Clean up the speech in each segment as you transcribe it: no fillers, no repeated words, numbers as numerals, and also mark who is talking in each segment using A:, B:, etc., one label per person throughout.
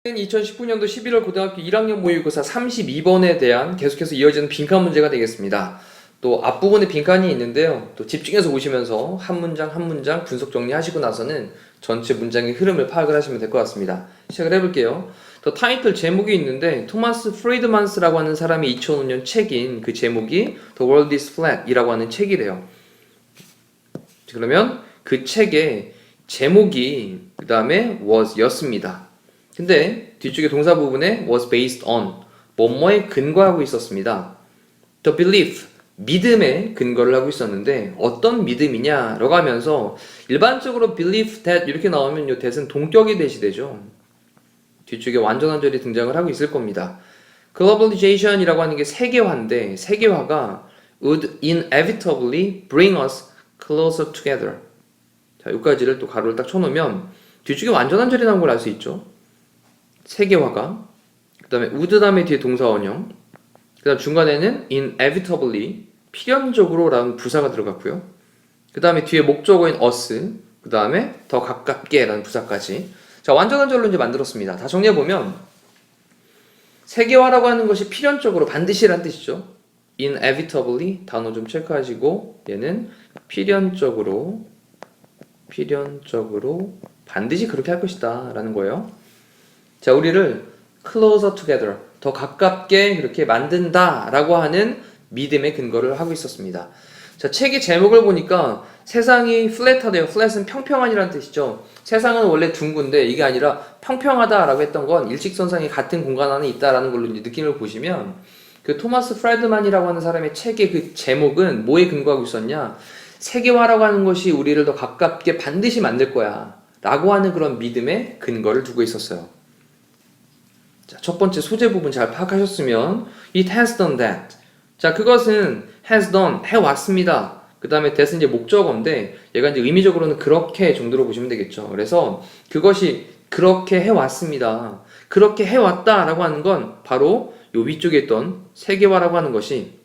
A: (2019년도 11월) 고등학교 1학년 모의고사 32번에 대한 계속해서 이어지는 빈칸 문제가 되겠습니다. 또 앞부분에 빈칸이 있는데요. 또 집중해서 보시면서 한 문장 한 문장 분석 정리하시고 나서는 전체 문장의 흐름을 파악을 하시면 될 것 같습니다. 시작을 해볼게요. 또 타이틀 제목이 있는데 토마스 프리드만스라고 하는 사람이 2005년 책인 그 제목이 The World is Flat 이라고 하는 책이래요. 그러면 그 책의 제목이 그 다음에 was 였습니다. 근데 뒤쪽에 동사 부분에 was based on 뭐뭐에 근거하고 있었습니다. The belief 믿음에 근거를 하고 있었는데 어떤 믿음이냐라고 하면서 일반적으로 believe that 이렇게 나오면 요 that은 동격이 대시 되죠. 뒤쪽에 완전한 절이 등장을 하고 있을 겁니다. globalization이라고 하는 게 세계화인데 세계화가 would inevitably bring us closer together. 자, 여기까지를 또 가로를 딱 쳐놓으면 뒤쪽에 완전한 절이 나온 걸 알 수 있죠. 세계화가 그 다음에 would 다음에 뒤에 동사 원형 그 다음 중간에는 inevitably 필연적으로 라는 부사가 들어갔고요. 그 다음에 뒤에 목적어인 us 그 다음에 더 가깝게 라는 부사까지 자 완전한 절로 이제 만들었습니다. 다 정리해보면 세계화라고 하는 것이 필연적으로 반드시 라는 뜻이죠. inevitably 단어 좀 체크하시고 얘는 필연적으로 반드시 그렇게 할 것이다 라는 거예요. 자, 우리를 closer together, 더 가깝게 그렇게 만든다 라고 하는 믿음의 근거를 하고 있었습니다. 자, 책의 제목을 보니까 세상이 flat하대요. flat은 평평한이라는 뜻이죠. 세상은 원래 둥근데 이게 아니라 평평하다 라고 했던 건 일직선상이 같은 공간 안에 있다라는 걸로 이제 느낌을 보시면 그 토마스 프레드만이라고 하는 사람의 책의 그 제목은 뭐에 근거하고 있었냐? 세계화라고 하는 것이 우리를 더 가깝게 반드시 만들 거야 라고 하는 그런 믿음의 근거를 두고 있었어요. 자, 첫 번째 소재 부분 잘 파악하셨으면 It has done that. 자, 그것은 has done, 해왔습니다. 그 다음에 that은 이제 목적어인데 얘가 이제 의미적으로는 그렇게 정도로 보시면 되겠죠. 그래서 그것이 그렇게 해왔습니다. 그렇게 해왔다 라고 하는 건 바로 요 위쪽에 있던 세계화라고 하는 것이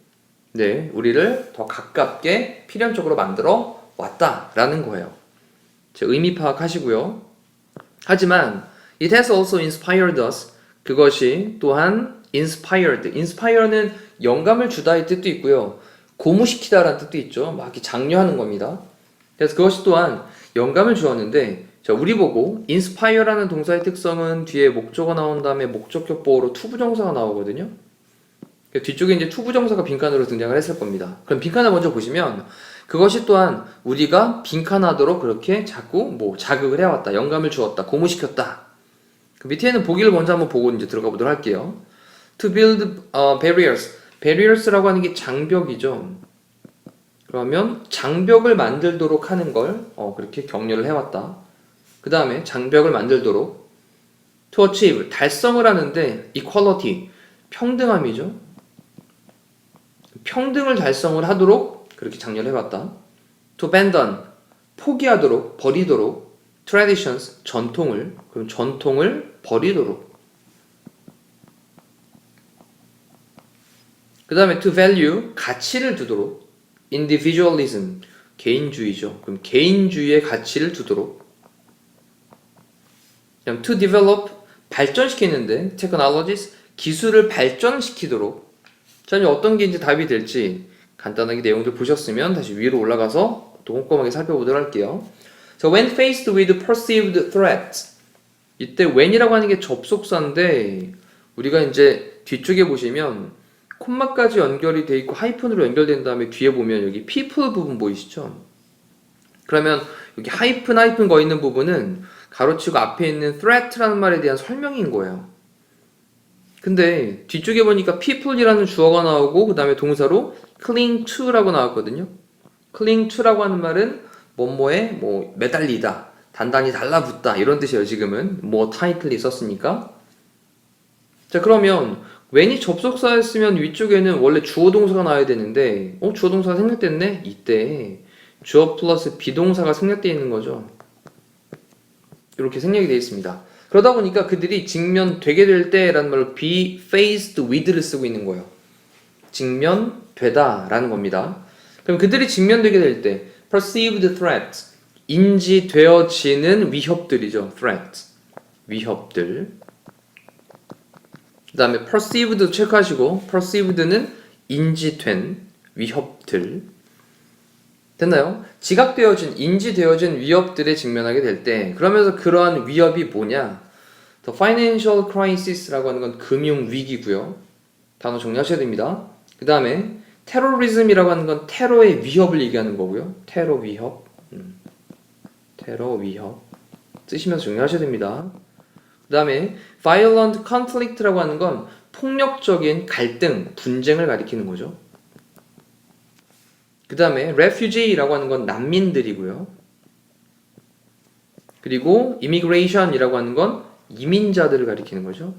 A: 네, 우리를 더 가깝게 필연적으로 만들어 왔다 라는 거예요. 자, 의미 파악하시고요. 하지만 It has also inspired us. 그것이 또한 inspire는 영감을 주다의 뜻도 있고요. 고무시키다 라는 뜻도 있죠. 막 이렇게 장려하는 겁니다. 그래서 그것이 또한 영감을 주었는데 자, 우리 보고 inspire라는 동사의 특성은 뒤에 목적어 나온 다음에 목적격 보어로 투부정사가 나오거든요. 뒤쪽에 이제 투부정사가 빈칸으로 등장을 했을 겁니다. 그럼 빈칸을 먼저 보시면 그것이 또한 우리가 빈칸하도록 그렇게 자꾸 자극을 해왔다, 영감을 주었다, 고무시켰다. 그 밑에는 보기를 먼저 한번 보고 이제 들어가 보도록 할게요. To build barriers라고 하는 게 장벽이죠. 그러면 장벽을 만들도록 하는 걸 그렇게 격려를 해왔다. 그 다음에 장벽을 만들도록 to achieve 달성을 하는데 equality 평등함이죠. 평등을 달성을 하도록 그렇게 장려를 해봤다. To abandon 포기하도록 버리도록 traditions 전통을 그럼 전통을 버리도록 그 다음에 to value 가치를 두도록 individualism 개인주의죠. 그럼 개인주의의 가치를 두도록 그럼 to develop 발전시키는데 technologies 기술을 발전시키도록 자, 이제 어떤 게 이제 답이 될지 간단하게 내용들 보셨으면 다시 위로 올라가서 또 꼼꼼하게 살펴보도록 할게요. 자, when faced with perceived threats 이때 when이라고 하는 게 접속사인데 우리가 이제 뒤쪽에 보시면 콤마까지 연결이 돼 있고 하이픈으로 연결된 다음에 뒤에 보면 여기 people 부분 보이시죠? 그러면 여기 하이픈 거 있는 부분은 가로치고 앞에 있는 threat라는 말에 대한 설명인 거예요. 근데 뒤쪽에 보니까 people이라는 주어가 나오고 그 다음에 동사로 cling to라고 나왔거든요. cling to라고 하는 말은 뭐뭐에 매달리다, 단단히 달라붙다 이런 뜻이에요. 지금은 타이틀이 있었으니까. 자, 그러면 when이 접속사였으면 위쪽에는 원래 주어 동사가 나와야 되는데 주어 동사가 생략됐네? 이때 주어 플러스 비동사가 생략되어 있는 거죠. 이렇게 생략이 되어 있습니다. 그러다 보니까 그들이 직면되게 될 때라는 말로 be faced with를 쓰고 있는 거예요. 직면되다라는 겁니다. 그럼 그들이 직면되게 될 때 perceived threat, 인지되어지는 위협들이죠. threat, 위협들. 그 다음에 perceived도 체크하시고 perceived는 인지된 위협들. 됐나요? 지각되어진, 인지되어진 위협들에 직면하게 될 때 그러면서 그러한 위협이 뭐냐? The financial crisis라고 하는 건 금융위기고요. 단어 정리하셔야 됩니다. 그 다음에 테러리즘이라고 하는 건 테러의 위협을 얘기하는 거고요. 테러 위협. 테러 위협. 쓰시면서 정리하셔야 됩니다. 그 다음에 violent conflict라고 하는 건 폭력적인 갈등, 분쟁을 가리키는 거죠. 그 다음에 refugee라고 하는 건 난민들이고요. 그리고 immigration이라고 하는 건 이민자들을 가리키는 거죠.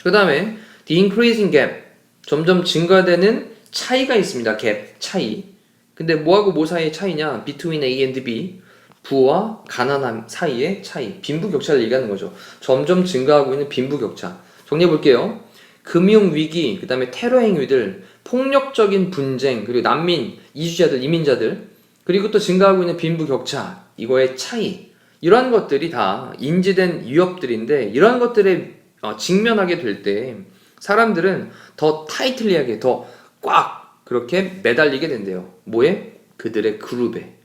A: 그 다음에 the increasing gap, 점점 증가되는 차이가 있습니다. gap, 차이. 근데 뭐하고 뭐 사이의 차이냐? between A and B, 부와 가난함 사이의 차이, 빈부격차를 얘기하는 거죠. 점점 증가하고 있는 빈부격차. 정리해 볼게요. 금융위기, 그 다음에 테러 행위들, 폭력적인 분쟁, 그리고 난민, 이주자들, 이민자들, 그리고 또 증가하고 있는 빈부격차, 이거의 차이, 이러한 것들이 다 인지된 위협들인데 이러한 것들에 직면하게 될 때 사람들은 더 타이틀리하게, 더 꽉 그렇게 매달리게 된대요. 뭐에? 그들의 그룹에.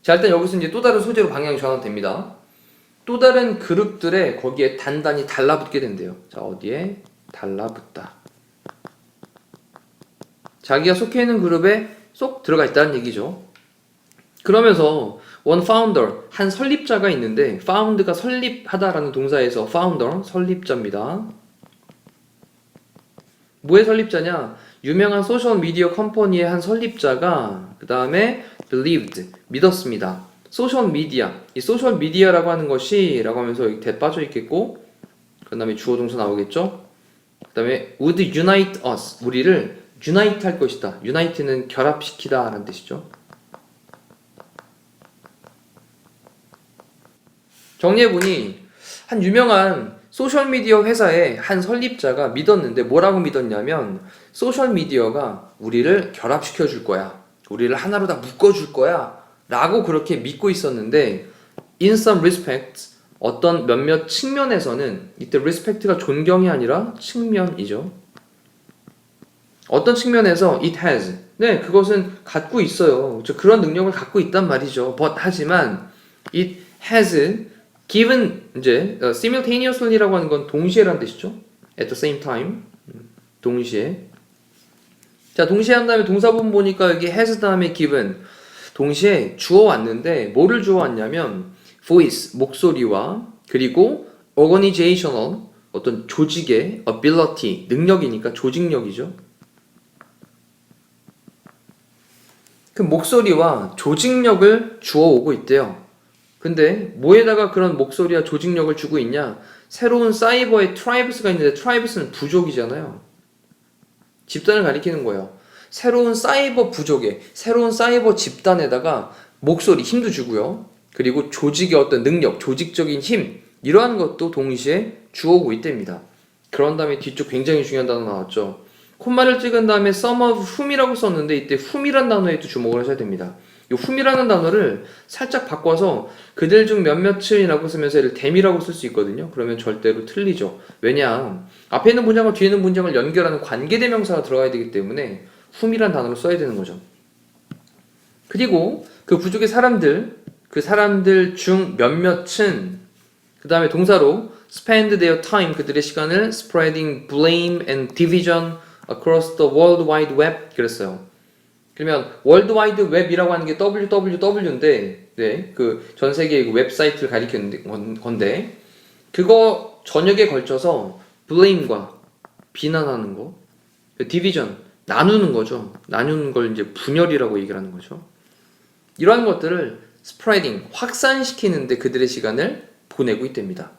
A: 자, 일단 여기서 이제 또 다른 소재로 방향이 전환됩니다. 또 다른 그룹들에 거기에 단단히 달라붙게 된대요. 자, 어디에? 달라붙다. 자기가 속해 있는 그룹에 쏙 들어가 있다는 얘기죠. 그러면서 one founder, 한 설립자가 있는데 found가 설립하다라는 동사에서 founder, 설립자입니다. 뭐의 설립자냐? 유명한 소셜미디어 컴퍼니의 한 설립자가 그 다음에 believed, 믿었습니다. 소셜미디어, 이 소셜미디어라고 하는 것이 라고 하면서 여기 대 빠져 있겠고 그 다음에 주어 동사 나오겠죠? 그 다음에 would unite us, 우리를 unite 할 것이다. unite는 결합시키다 라는 뜻이죠. 정리해보니 한 유명한 소셜미디어 회사의 한 설립자가 믿었는데 뭐라고 믿었냐면 소셜미디어가 우리를 결합시켜 줄 거야. 우리를 하나로 다 묶어 줄 거야. 라고 그렇게 믿고 있었는데 in some respects, 어떤 몇몇 측면에서는 이때 respect가 존경이 아니라 측면이죠. 어떤 측면에서 it has, 네, 그것은 갖고 있어요. 그런 능력을 갖고 있단 말이죠. but 하지만 it has given, 이제 simultaneously라고 하는 건 동시에라는 뜻이죠. at the same time, 동시에. 자, 동시에 한 다음에 동사부분 보니까 여기 has 다음에 given, 동시에 주어 왔는데 뭐를 주어 왔냐면 voice, 목소리와 그리고 organizational, 어떤 조직의 ability, 능력이니까 조직력이죠. 그 목소리와 조직력을 주어 오고 있대요. 근데 뭐에다가 그런 목소리와 조직력을 주고 있냐? 새로운 사이버의 트라이브스가 있는데 트라이브스는 부족이잖아요. 집단을 가리키는 거예요. 새로운 사이버 부족에, 새로운 사이버 집단에다가 목소리, 힘도 주고요. 그리고 조직의 어떤 능력, 조직적인 힘, 이러한 것도 동시에 주어오고 있답니다. 그런 다음에 뒤쪽 굉장히 중요한 단어 나왔죠. 콤마를 찍은 다음에 some of whom이라고 썼는데 이때 whom이란 단어에 또 주목을 하셔야 됩니다. 이 whom이라는 단어를 살짝 바꿔서 그들 중 몇몇을이라고 쓰면서 얘를 them이라고 쓸 수 있거든요. 그러면 절대로 틀리죠. 왜냐? 앞에 있는 문장과 뒤에 있는 문장을 연결하는 관계대명사가 들어가야 되기 때문에 whom이란 단어를 써야 되는 거죠. 그리고 그 부족의 사람들, 그 사람들 중 몇몇은 그 다음에 동사로 spend their time, 그들의 시간을 spreading blame and division across the world wide web 그랬어요. 그러면 월드 와이드 웹이라고 하는 게 www인데, 네, 그 전 세계의 그 웹사이트를 가리키는 건데, 그거 전역에 걸쳐서 blame과 비난하는 거, division, 나누는 거죠. 나누는 걸 이제 분열이라고 얘기를 하는 거죠. 이러한 것들을 spreading, 확산시키는데 그들의 시간을 보내고 있답니다.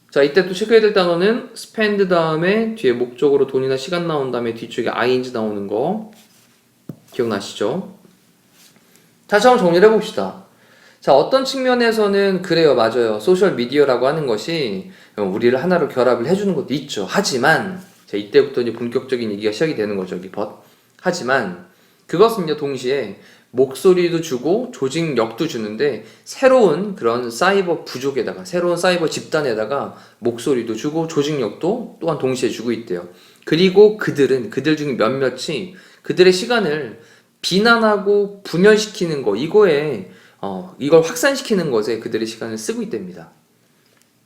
A: 자, 이때 또 체크해야 될 단어는 spend 다음에 뒤에 목적으로 돈이나 시간 나온 다음에 뒤쪽에 ing 나오는 거 기억나시죠? 다시 한번 정리를 해봅시다. 자, 어떤 측면에서는 그래요, 맞아요. 소셜미디어라고 하는 것이 우리를 하나로 결합을 해주는 것도 있죠. 하지만 자, 이때부터 이제 본격적인 얘기가 시작이 되는 거죠. 여기 but. 하지만 그것은요, 동시에 목소리도 주고 조직력도 주는데 새로운 그런 사이버 부족에다가 새로운 사이버 집단에다가 목소리도 주고 조직력도 또한 동시에 주고 있대요. 그리고 그들 중에 몇몇이 그들의 시간을 비난하고 분열시키는 거 이걸 확산시키는 것에 그들의 시간을 쓰고 있답니다.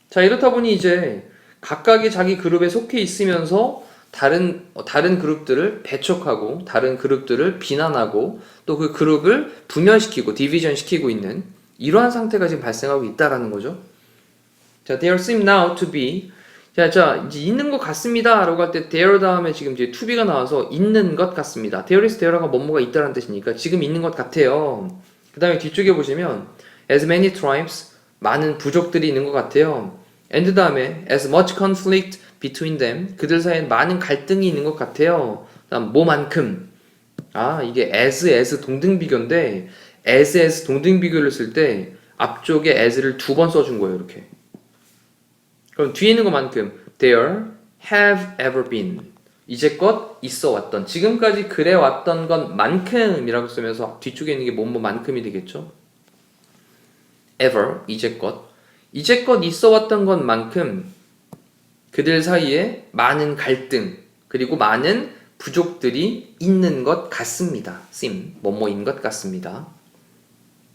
A: 자, 이렇다 보니 이제 각각의 자기 그룹에 속해 있으면서 다른 그룹들을 배척하고 다른 그룹들을 비난하고 또 그 그룹을 분열시키고 디비전 시키고 있는 이러한 상태가 지금 발생하고 있다라는 거죠. 자, there seem now to be 자, 이제 있는 것 같습니다 라고 할 때 there 다음에 지금 이제 to be가 나와서 있는 것 같습니다. there is there가 뭐뭐가 있다라는 뜻이니까 지금 있는 것 같아요. 그 다음에 뒤쪽에 보시면 as many tribes 많은 부족들이 있는 것 같아요. and 다음에 as much conflict between them 그들 사이에 많은 갈등이 있는 것 같아요. 다음 뭐만큼 이게 as 동등비교인데 as 동등비교를 쓸 때 앞쪽에 as를 2번 써준 거예요. 이렇게. 그럼 뒤에 있는 것만큼 there have ever been 이제껏 있어 왔던 지금까지 그래 왔던 것만큼이라고 쓰면서 뒤쪽에 있는 게 뭐만큼이 되겠죠. ever 이제껏 있어 왔던 것만큼 그들 사이에 많은 갈등 그리고 많은 부족들이 있는 것 같습니다. seem 뭐뭐인 것 같습니다.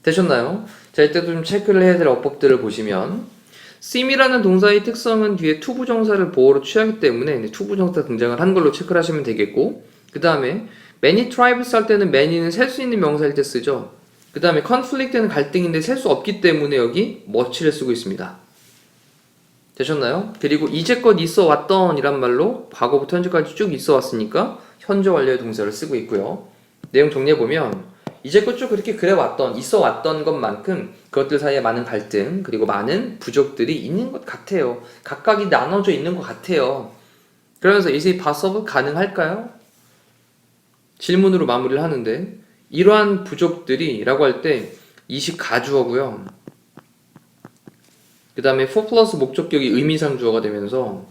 A: 되셨나요? 자, 이때도 좀 체크를 해야 될 어법들을 보시면 seem이라는 동사의 특성은 뒤에 투부정사를 보호로 취하기 때문에 투부정사 등장을 한 걸로 체크를 하시면 되겠고 그 다음에 many tribes 할 때는 many는 셀 수 있는 명사일 때 쓰죠. 그 다음에 conflict는 갈등인데 셀 수 없기 때문에 여기 much를 쓰고 있습니다. 되셨나요? 그리고 이제껏 있어 왔던 이란 말로 과거부터 현재까지 쭉 있어 왔으니까 현재 완료의 동사를 쓰고 있고요. 내용 정리해보면 이제껏 쭉 그렇게 그래 왔던 있어 왔던 것만큼 그것들 사이에 많은 갈등 그리고 많은 부족들이 있는 것 같아요. 각각이 나눠져 있는 것 같아요. 그러면서 is it possible? 가능할까요? 질문으로 마무리를 하는데 이러한 부족들이 라고 할 때 이식 가주어고요. 그 다음에 for 플러스 목적격이 의미상 주어가 되면서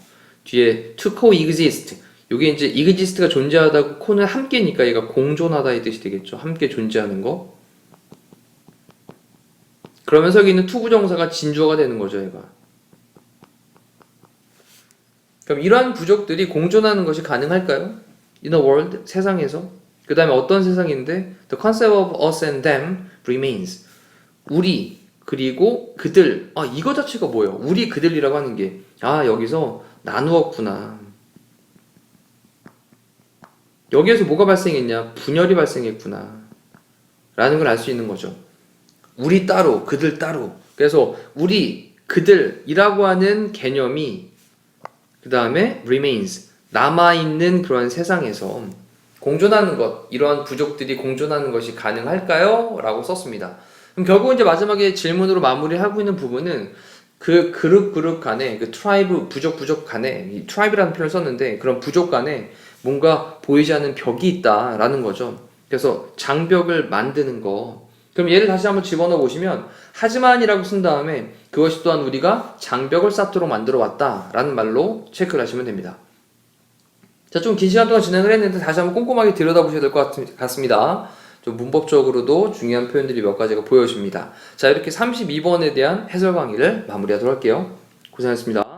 A: 뒤에 to coexist 이게 이제 exist가 존재하다고 코는 함께니까 얘가 공존하다의 뜻이 되겠죠. 함께 존재하는 거. 그러면서 여기 있는 to 부정사가 진주어가 되는 거죠. 얘가. 그럼 이러한 부족들이 공존하는 것이 가능할까요? In a world 세상에서. 그 다음에 어떤 세상인데 the concept of us and them remains. 우리 그리고 그들 이거 자체가 뭐예요? 우리 그들이라고 하는 게 여기서 나누었구나. 여기에서 뭐가 발생했냐? 분열이 발생했구나 라는 걸 알 수 있는 거죠. 우리 따로 그들 따로. 그래서 우리 그들이라고 하는 개념이 그 다음에 remains 남아있는 그런 세상에서 공존하는 것 이러한 부족들이 공존하는 것이 가능할까요? 라고 썼습니다. 그럼 결국 이제 마지막에 질문으로 마무리하고 있는 부분은 그 그룹 간에 그 트라이브 부족 간에 이 트라이브라는 표현을 썼는데 그런 부족 간에 뭔가 보이지 않는 벽이 있다라는 거죠. 그래서 장벽을 만드는 거. 그럼 얘를 다시 한번 집어넣어 보시면 하지만이라고 쓴 다음에 그것이 또한 우리가 장벽을 쌓도록 만들어 왔다라는 말로 체크를 하시면 됩니다. 자, 좀 긴 시간 동안 진행을 했는데 다시 한번 꼼꼼하게 들여다보셔야 될 것 같습니다. 좀 문법적으로도 중요한 표현들이 몇 가지가 보여집니다. 자, 이렇게 32번에 대한 해설 강의를 마무리하도록 할게요. 고생하셨습니다.